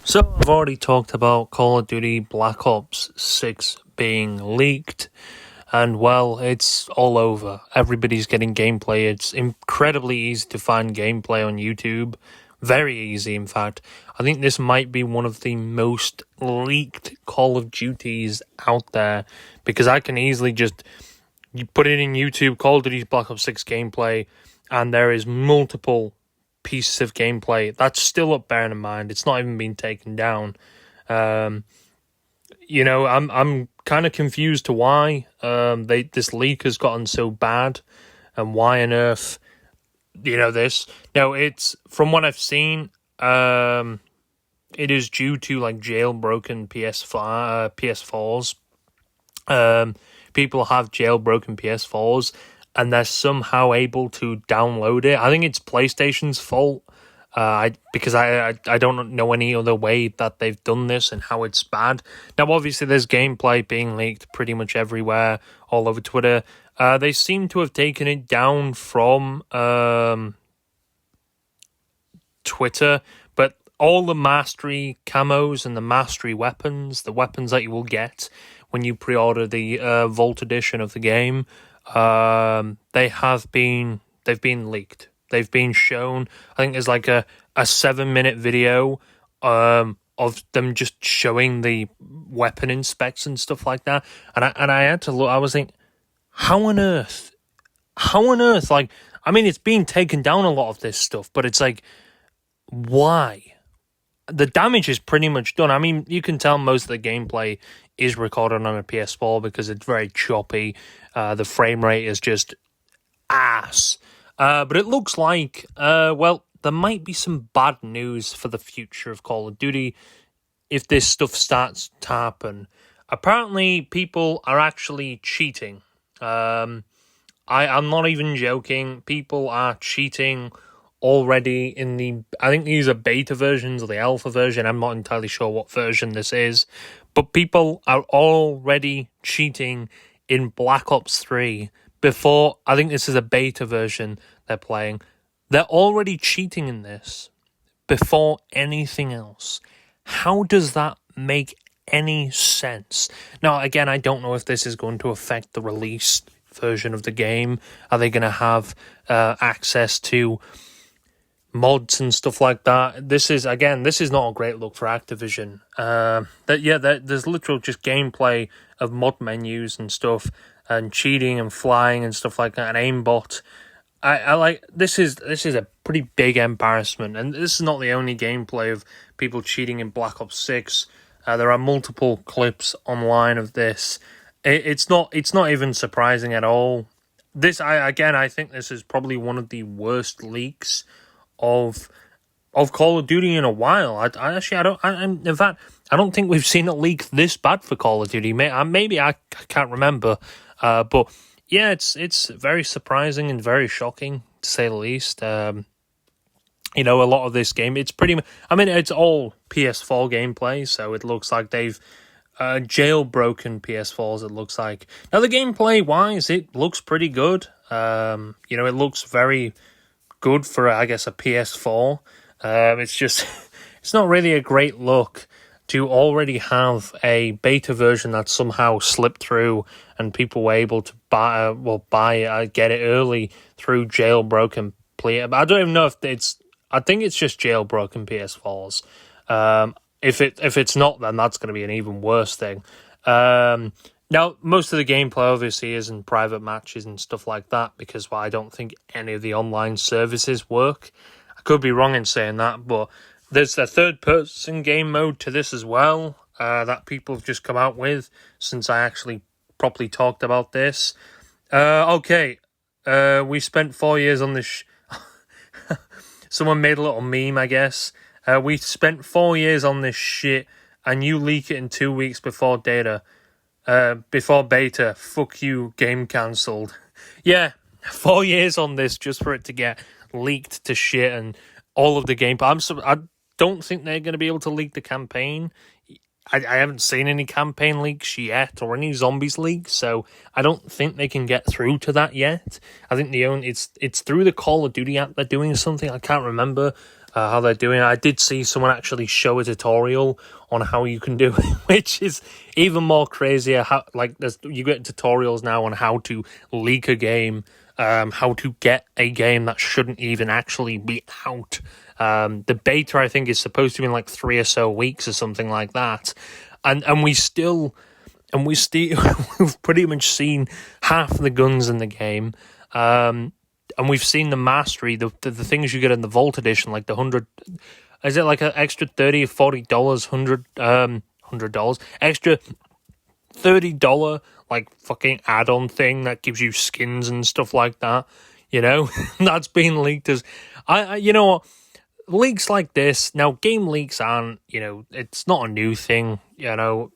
So I've already talked about Call of Duty Black Ops 6 being leaked, and well, it's all over. Everybody's getting gameplay. It's incredibly easy to find gameplay on YouTube. Very easy, in fact. I think this might be one of the most leaked Call of Duties out there, because I can easily just put it in YouTube, Call of Duty Black Ops 6 gameplay, and there is multiple pieces of gameplay that's still up, bearing in mind it's not even been taken down. I'm kind of confused to why this leak has gotten so bad, and why on earth this. Now, it's from what I've seen, it is due to like jailbroken PS4s. People have jailbroken PS4s, and they're somehow able to download it. I think it's PlayStation's fault, because I don't know any other way that they've done this and how it's bad. Now, obviously, there's gameplay being leaked pretty much everywhere, all over Twitter. They seem to have taken it down from Twitter, but all the mastery camos and the mastery weapons, the weapons that you will get when you pre-order the Vault edition of the game, they've been leaked. They've been shown. I think there's like a 7-minute video of them just showing the weapon inspects and stuff like that. And I had to look. I was thinking, how on earth? Like, I mean, it's being taken down, a lot of this stuff, but it's like, why? The damage is pretty much done. I mean, you can tell most of the gameplay is recorded on a PS4 because it's very choppy. The frame rate is just ass. But it looks like, there might be some bad news for the future of Call of Duty if this stuff starts to happen. Apparently, people are actually cheating. I'm not even joking. People are cheating already in I think these are beta versions or the alpha version. I'm not entirely sure what version this is, but people are already cheating in Black Ops 3 before. I think this is a beta version they're playing. They're already cheating in this before anything else. How does that make any sense? Now, again, I don't know if this is going to affect the release version of the game. Are they going to have access to mods and stuff like that? This is not a great look for Activision. There's literal just gameplay of mod menus and stuff, and cheating and flying and stuff like that, and aimbot. I like this is a pretty big embarrassment, and this is not the only gameplay of people cheating in Black Ops 6. There are multiple clips online of this. It's not even surprising at all. I think this is probably one of the worst leaks of Call of Duty in a while. In fact, I don't think we've seen a leak this bad for Call of Duty. Maybe I can't remember, but yeah, it's very surprising and very shocking, to say the least. A lot of this game, it's it's all PS4 gameplay, so it looks like they've jailbroken PS4s, it looks like. Now, the gameplay-wise, it looks pretty good. It looks very good for, I guess, a PS4. It's just, it's not really a great look to already have a beta version that somehow slipped through and people were able to get it early through jailbroken play. I don't even know I think it's just jailbroken PS4s. If it's not, then that's going to be an even worse thing. Now, most of the gameplay obviously is in private matches and stuff like that, because I don't think any of the online services work. I could be wrong in saying that, but there's a third-person game mode to this as well, that people have just come out with since I actually properly talked about this. We spent 4 years on this. Someone made a little meme, I guess. We spent 4 years on this shit, and you leak it in 2 weeks before beta. Fuck you, game cancelled. Yeah, 4 years on this just for it to get leaked to shit and all of the game. I don't think they're going to be able to leak the campaign. I haven't seen any campaign leaks yet or any zombies leaks, so I don't think they can get through to that yet. I think it's through the Call of Duty app they're doing something. I can't remember. how they're doing it. I did see someone actually show a tutorial on how you can do it, which is even more crazier. You get tutorials now on how to leak a game, how to get a game that shouldn't even actually be out. The beta, I think, is supposed to be in like 3 or so weeks or something like that, and we've pretty much seen half the guns in the game. And we've seen the mastery, the things you get in the Vault Edition, like the 100. Is it like an extra $30 or $40, $100, extra $30 like fucking add-on thing that gives you skins and stuff like that? You know, that's been leaked as you know what, leaks like this now. Game leaks aren't, you know, it's not a new thing. You know,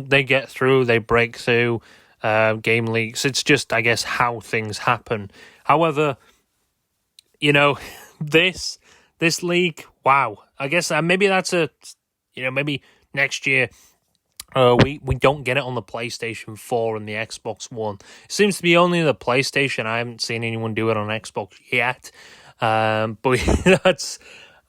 they get through, they break through. Game leaks. It's just, I guess, how things happen. However, you know, this leak, wow. I guess maybe that's maybe next year we don't get it on the PlayStation 4 and the Xbox One. It seems to be only the PlayStation. I haven't seen anyone do it on Xbox yet. But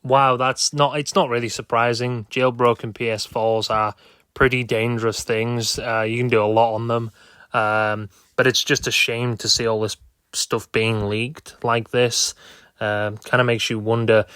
it's not really surprising. Jailbroken PS4s are pretty dangerous things. You can do a lot on them. But it's just a shame to see all this stuff being leaked like this. Kind of makes you wonder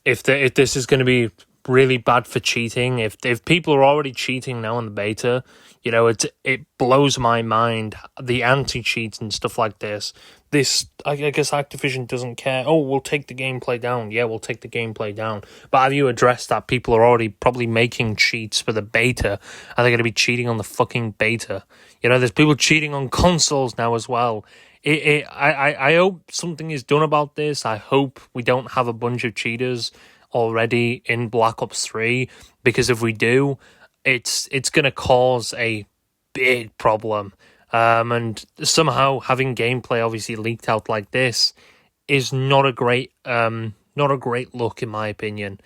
if this is going to be really bad for cheating. If people are already cheating now in the beta, you know, it blows my mind, the anti-cheat and stuff like this. I guess Activision doesn't care. Oh, we'll take the gameplay down. Yeah, we'll take the gameplay down. But have you addressed that people are already probably making cheats for the beta? Are they going to be cheating on the fucking beta? You know, there's people cheating on consoles now as well. I hope something is done about this. I hope we don't have a bunch of cheaters already in Black Ops 3, because if we do, it's going to cause a big problem. And somehow having gameplay obviously leaked out like this is not a great look, in my opinion.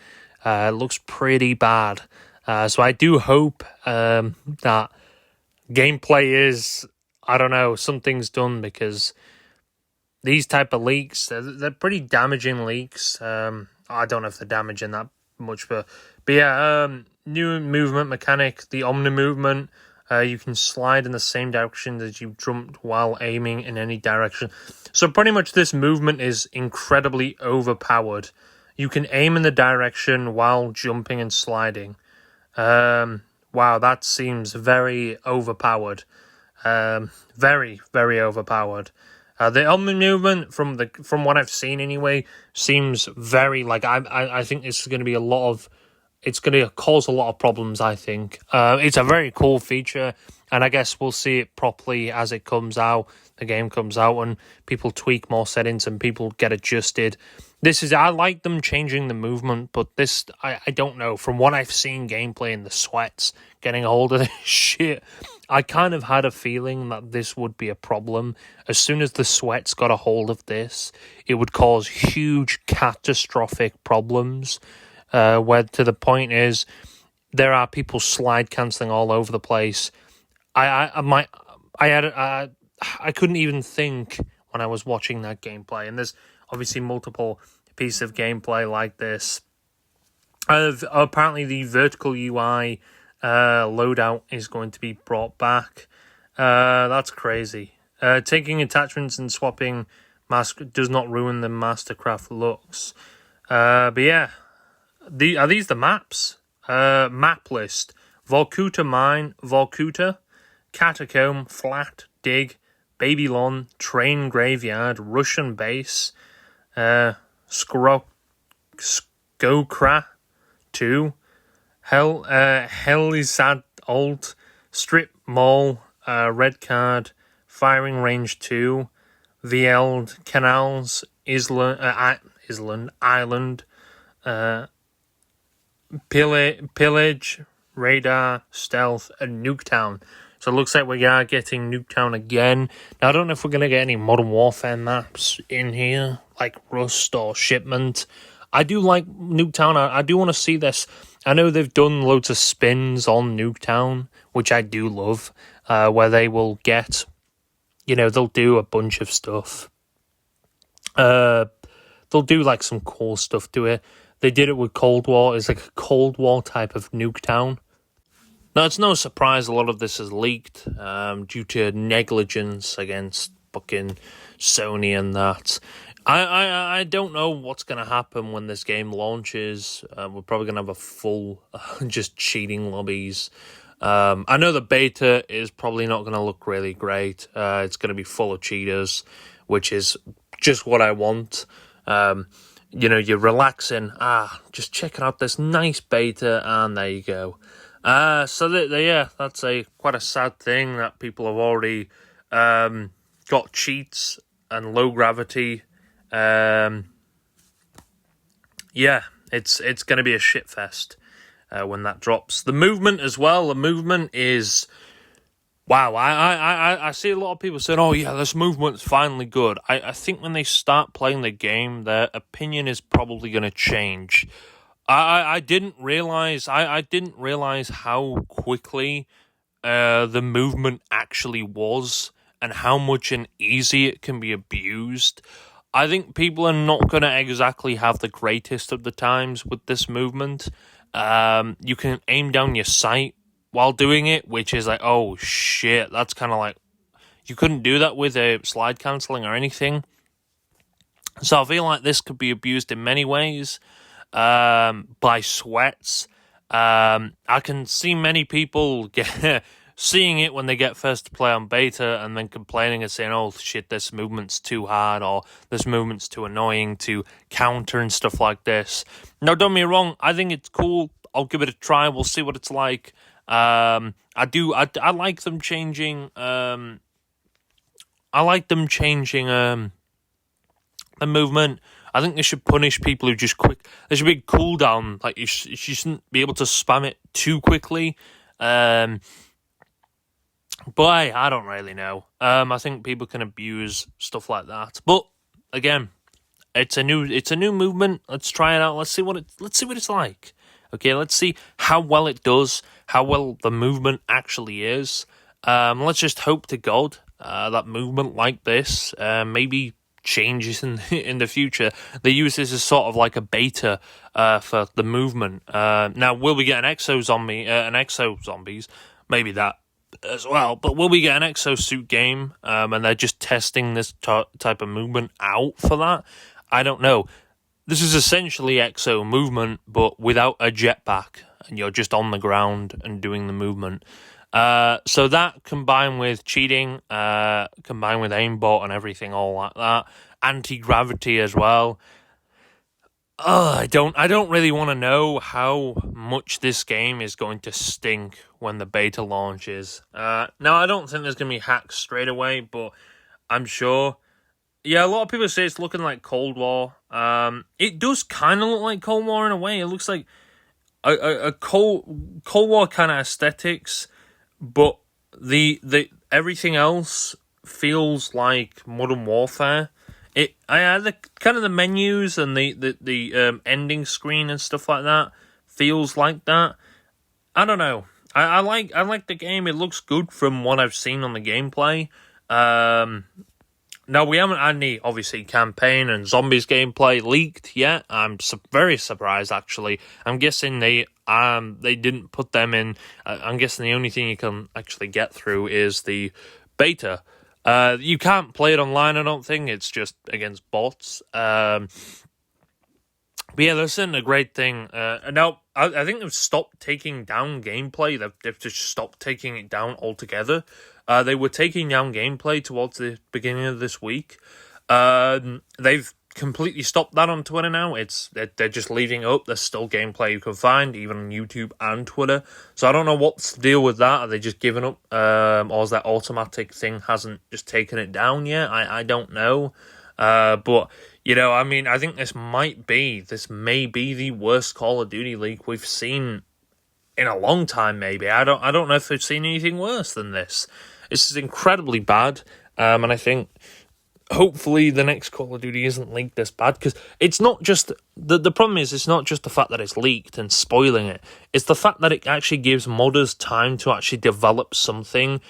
It looks pretty bad. So I do hope that gameplay is, I don't know, something's done, because these type of leaks, they're pretty damaging leaks. I don't know if they're damaging that much, but yeah, new movement mechanic, the Omni movement. You can slide in the same direction as you jumped while aiming in any direction. So pretty much this movement is incredibly overpowered. You can aim in the direction while jumping and sliding. Wow, that seems very overpowered. Very, very overpowered. The Omni movement, from what I've seen anyway, seems very, like, I think this is going to be it's going to cause a lot of problems, I think. It's a very cool feature, and I guess we'll see it properly as it comes out. The game comes out and people tweak more settings and people get adjusted. I like them changing the movement, but this, I don't know. From what I've seen gameplay and the sweats getting a hold of this shit, I kind of had a feeling that this would be a problem. As soon as the sweats got a hold of this, it would cause huge catastrophic problems. Where to the point is, there are people slide cancelling all over the place. I couldn't even think when I was watching that gameplay, and there's obviously multiple pieces of gameplay like this. Apparently, the vertical UI loadout is going to be brought back. That's crazy. Taking attachments and swapping mask does not ruin the Mastercraft looks. But yeah. Are these the maps? Map list. Vorkuta Mine, Vorkuta, Catacomb, Flat, Dig, Babylon, Train Graveyard, Russian Base, Skokra 2, Helisad Alt, Strip Mall, Red Card, Firing Range 2, Vield, Canals, Island, Pillage, Radar, Stealth, and Nuketown. So it looks like we are getting Nuketown again. Now, I don't know if we're going to get any Modern Warfare maps in here, like Rust or Shipment. I do like Nuketown. I do want to see this. I know they've done loads of spins on Nuketown, which I do love, where they will get, they'll do a bunch of stuff. they'll do like some cool stuff to it. They did it with Cold War. It's like a Cold War type of Nuketown. Now, it's no surprise a lot of this is leaked due to negligence against fucking Sony and that. I don't know what's going to happen when this game launches. We're probably going to have a full just cheating lobbies. I know the beta is probably not going to look really great. It's going to be full of cheaters, which is just what I want. You're relaxing. Just checking out this nice beta, and there you go. That's quite a sad thing that people have already got cheats and low gravity. It's going to be a shitfest when that drops. The movement as well. The movement is wow. I see a lot of people saying, "Oh yeah, this movement's finally good." I think when they start playing the game, their opinion is probably going to change. I didn't realize how quickly the movement actually was and how much and easy it can be abused. I think people are not going to exactly have the greatest of the times with this movement. You can aim down your sight while doing it, which is like, oh shit, that's kind of like, you couldn't do that with a slide cancelling or anything. So I feel like this could be abused in many ways by sweats. I can see many people seeing it when they get first to play on beta and then complaining and saying, oh shit, this movement's too hard or this movement's too annoying to counter and stuff like this. Now, don't get me wrong, I think it's cool. I'll give it a try. We'll see what it's like. I like them changing. The movement. I think they should punish people who just quick. There should be a cooldown. Like you shouldn't be able to spam it too quickly. But I don't really know. I think people can abuse stuff like that. But again, it's a new movement. Let's try it out. Let's see what it's like. Okay, let's see how well it does, how well the movement actually is. Let's just hope to God that movement like this maybe changes in the future. They use this as sort of like a beta for the movement. Now, will we get an exo zombies? Maybe that as well. But will we get an exosuit game? And they're just testing this type of movement out for that? I don't know. This is essentially exo movement, but without a jetpack, and you're just on the ground and doing the movement. So that combined with cheating, combined with aimbot and everything, all like that, anti-gravity as well. I don't really want to know how much this game is going to stink when the beta launches. Now, I don't think there's going to be hacks straight away, but I'm sure. Yeah, a lot of people say it's looking like Cold War. It does kind of look like Cold War in a way. It looks like a Cold War kind of aesthetics, but the everything else feels like Modern Warfare. I had the menus and the ending screen and stuff like that feels like that. I don't know. I like the game. It looks good from what I've seen on the gameplay. Now, we haven't had any, obviously, campaign and zombies gameplay leaked yet. I'm very surprised, actually. I'm guessing they didn't put them in. I'm guessing the only thing you can actually get through is the beta. You can't play it online, I don't think. It's just against bots. But yeah, this isn't a great thing. Now, I think they've stopped taking down gameplay. They've just stopped taking it down altogether. They were taking down gameplay towards the beginning of this week. They've completely stopped that on Twitter now. They're just leaving it up. There's still gameplay you can find, even on YouTube and Twitter. So I don't know what's the deal with that. Are they just giving up? Or is that automatic thing hasn't just taken it down yet? I don't know. But, I think this may be the worst Call of Duty leak we've seen in a long time, maybe. I don't know if we've seen anything worse than this. This is incredibly bad, and I think hopefully the next Call of Duty isn't leaked this bad, because it's not just... The problem is, it's not just the fact that it's leaked and spoiling it. It's the fact that it actually gives modders time to actually develop something,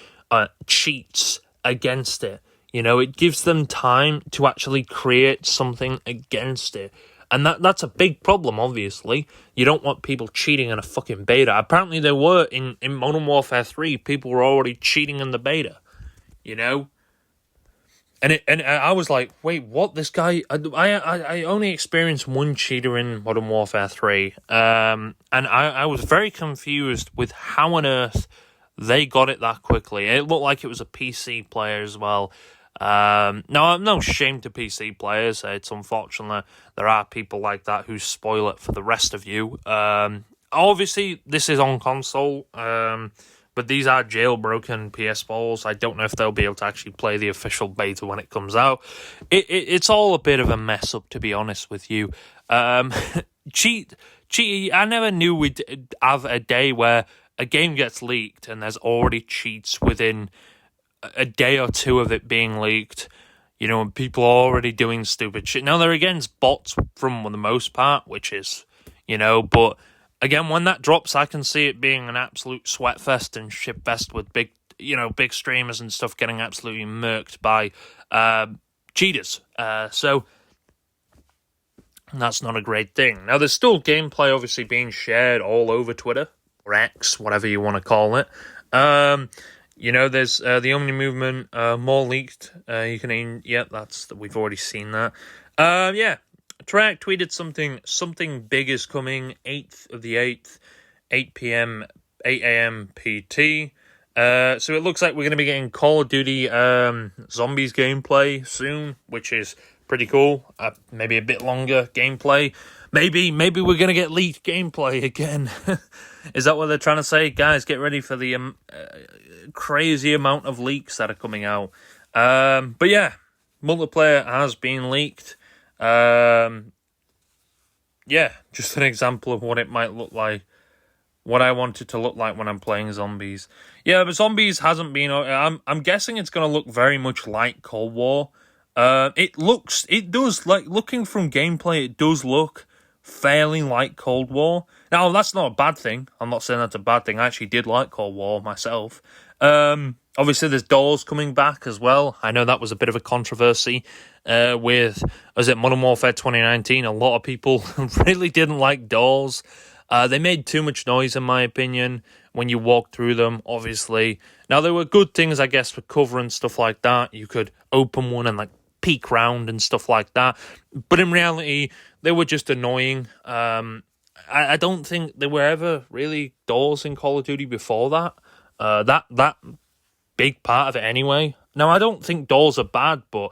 cheats against it. It gives them time to actually create something against it. And that's a big problem, obviously. You don't want people cheating in a fucking beta. Apparently there were, in Modern Warfare 3, people were already cheating in the beta. And I was like, wait, what? This guy... I only experienced one cheater in Modern Warfare 3. And I was very confused with how on earth they got it that quickly. It looked like it was a PC player as well. Now, I'm no shame to PC players. It's unfortunate there are people like that who spoil it for the rest of you. Obviously, this is on console, but these are jailbroken PS4s. I don't know if they'll be able to actually play the official beta when it comes out. It's all a bit of a mess up, to be honest with you. Cheat. I never knew we'd have a day where a game gets leaked and there's already cheats within a day or two of it being leaked, and people are already doing stupid shit. Now, they're against bots from the most part, which is, but again, when that drops, I can see it being an absolute sweat fest and shit fest with big streamers and stuff getting absolutely murked by cheaters. So that's not a great thing. Now, there's still gameplay obviously being shared all over Twitter, or X, whatever you want to call it. There's the Omni Movement, more leaked. We've already seen that. Treyarch tweeted something big is coming, 8th of the 8th, 8 p.m., 8 a.m. PT. So it looks like we're going to be getting Call of Duty Zombies gameplay soon, which is pretty cool. Maybe a bit longer gameplay. Maybe we're going to get leaked gameplay again. Is that what they're trying to say? Guys, get ready for the crazy amount of leaks that are coming out. But yeah, multiplayer has been leaked. Just an example of what it might look like. What I want it to look like when I'm playing Zombies. Yeah, but Zombies hasn't been... I'm guessing it's going to look very much like Cold War. It does, like, looking from gameplay, it does look fairly like Cold War. Now, that's not a bad thing. I'm not saying that's a bad thing. I actually did like Cold War myself. Obviously, there's Doors coming back as well. I know that was a bit of a controversy with, Modern Warfare 2019? A lot of people really didn't like Doors. They made too much noise, in my opinion, when you walk through them, obviously. Now, there were good things, I guess, for cover and stuff like that. You could open one and, like, peek round and stuff like that. But in reality, they were just annoying. I don't think there were ever really doors in Call of Duty before that. That big part of it anyway. Now, I don't think doors are bad, but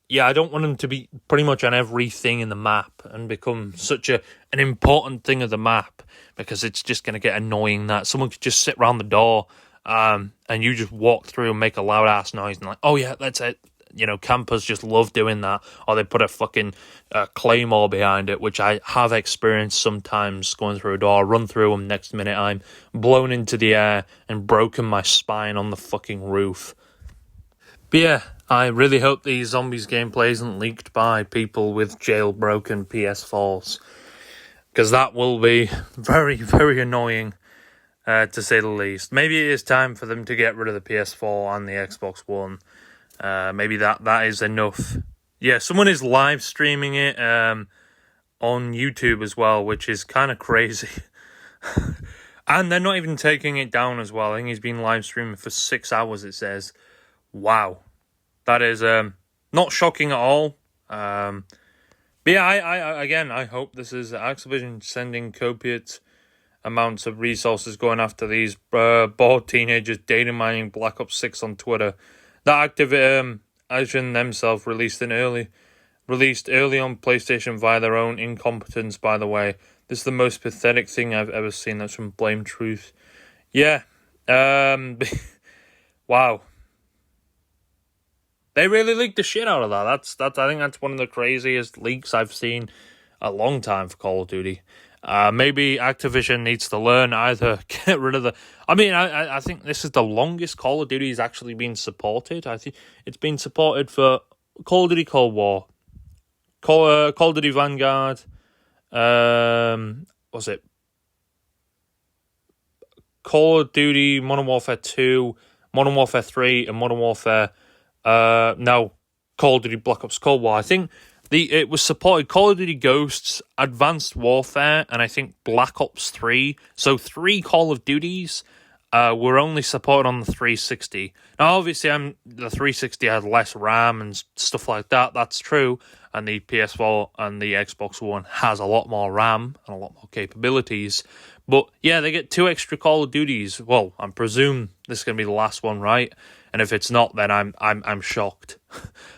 yeah, I don't want them to be pretty much on everything in the map and become such an important thing of the map, because it's just going to get annoying that someone could just sit around the door and you just walk through and make a loud-ass noise and like, oh yeah, that's it. Campers just love doing that, or they put a fucking claymore behind it, which I have experienced sometimes going through a door. I run through them, next minute I'm blown into the air and broken my spine on the fucking roof. But yeah, I really hope the Zombies gameplay isn't leaked by people with jailbroken PS4s, because that will be very, very annoying, to say the least. Maybe it is time for them to get rid of the PS4 and the Xbox One. Maybe that is enough. Yeah, someone is live streaming it on YouTube as well, which is kind of crazy. And they're not even taking it down as well. I think he's been live streaming for 6 hours, it says. Wow. That is not shocking at all. But yeah, I hope this is Activision sending copious amounts of resources going after these bored teenagers data mining Black Ops 6 on Twitter. That Activision themselves released early on PlayStation via their own incompetence, by the way. This is the most pathetic thing I've ever seen. That's from Blame Truth. Yeah. Wow. They really leaked the shit out of that. I think that's one of the craziest leaks I've seen a long time for Call of Duty. Maybe Activision needs to learn, either get rid of the... I think this is the longest Call of Duty has actually been supported. I think it's been supported for Call of Duty Cold War, Call of Duty Vanguard, was it Call of Duty Modern Warfare 2, Modern Warfare 3, and Modern Warfare No, Call of Duty Black Ops Cold War. I think it was supported Call of Duty Ghosts, Advanced Warfare, and I think Black Ops 3. So 3 Call of Duties were only supported on the 360. Now, obviously, the 360 had less RAM and stuff like that. That's true. And the PS4 and the Xbox One has a lot more RAM and a lot more capabilities. But yeah, they get 2 extra Call of Duties. Well, I presume this is going to be the last one, right? And if it's not, then I'm shocked.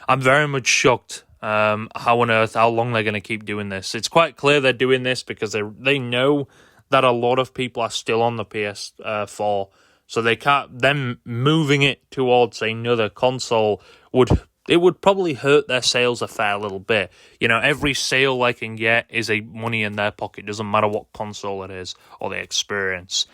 I'm very much shocked. How long they're going to keep doing this? It's quite clear they're doing this because they know that a lot of people are still on the PS4, so they can't. Them moving it towards another console would probably hurt their sales a fair little bit. You know, every sale they can get is a money in their pocket. Doesn't matter what console it is or the experience.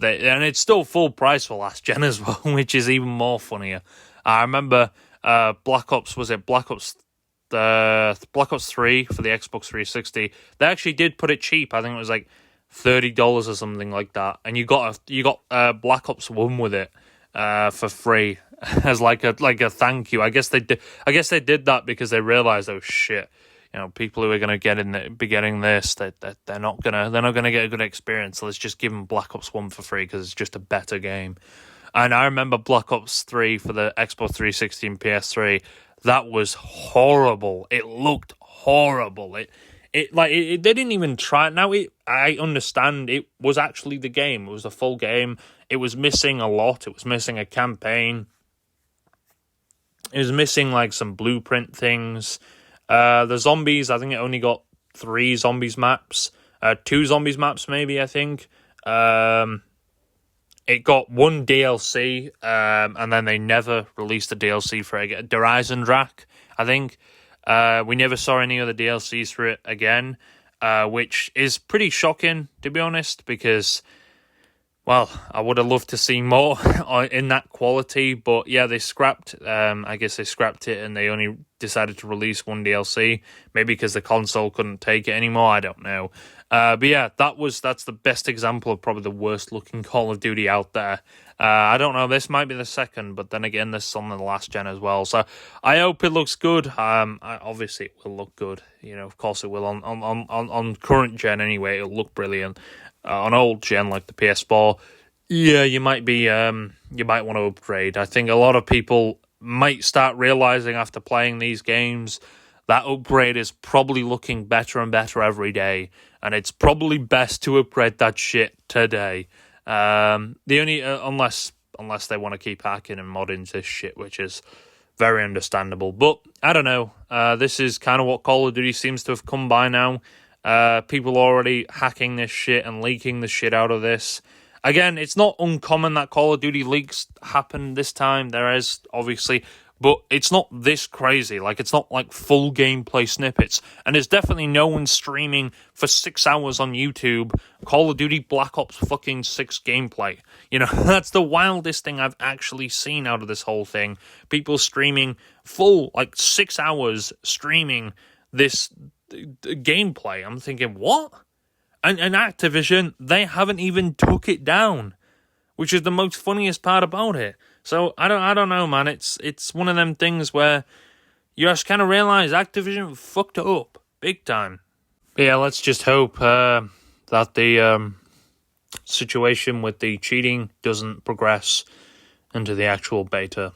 And it's still full price for last gen as well, which is even more funnier. I remember Black Ops 3 for the Xbox 360. They actually did put it cheap. I think it was like $30 or something like that, and you got Black Ops 1 with it for free as like a thank you. I guess they did that because they realized, oh shit, you know, people who are going to be getting this, they're not gonna get a good experience. So let's just give them Black Ops 1 for free because it's just a better game. And I remember Black Ops 3 for the Xbox 360 and PS3. That was horrible. It looked horrible. They didn't even try. Now, I understand it was actually the game. It was a full game. It was missing a lot. It was missing a campaign. It was missing, like, some blueprint things. The zombies, I think it only got 3 zombies maps. 2 zombies maps, maybe, I think. It got 1 DLC, and then they never released the DLC for it. Der Eisendrache, I think. We never saw any other DLCs for it again, which is pretty shocking, to be honest, because, well, I would have loved to see more in that quality, but yeah, they scrapped, I guess they scrapped it and they only decided to release 1 DLC, maybe because the console couldn't take it anymore, I don't know. But yeah, that's the best example of probably the worst looking Call of Duty out there. I don't know, this might be the second, but then again, this is on the last gen as well. So I hope it looks good. Obviously, it will look good. You know, of course it will on current gen anyway. It'll look brilliant. On old gen like the PS4, yeah, you might want to upgrade. I think a lot of people might start realizing after playing these games that upgrade is probably looking better and better every day, and it's probably best to upgrade that shit today. The only unless they want to keep hacking and modding this shit, which is very understandable. But I don't know. This is kind of what Call of Duty seems to have come by now. People already hacking this shit and leaking the shit out of this. Again, it's not uncommon that Call of Duty leaks happen this time. There is, obviously, but it's not this crazy. Like, it's not like full gameplay snippets. And there's definitely no one streaming for 6 hours on YouTube Call of Duty Black Ops fucking 6 gameplay. You know, that's the wildest thing I've actually seen out of this whole thing. People streaming full, like, 6 hours streaming this gameplay. I'm thinking, what? And Activision, they haven't even took it down, which is the most funniest part about it. So I don't know, man. It's one of them things where you just kind of realize Activision fucked up big time. But yeah, let's just hope that the situation with the cheating doesn't progress into the actual beta.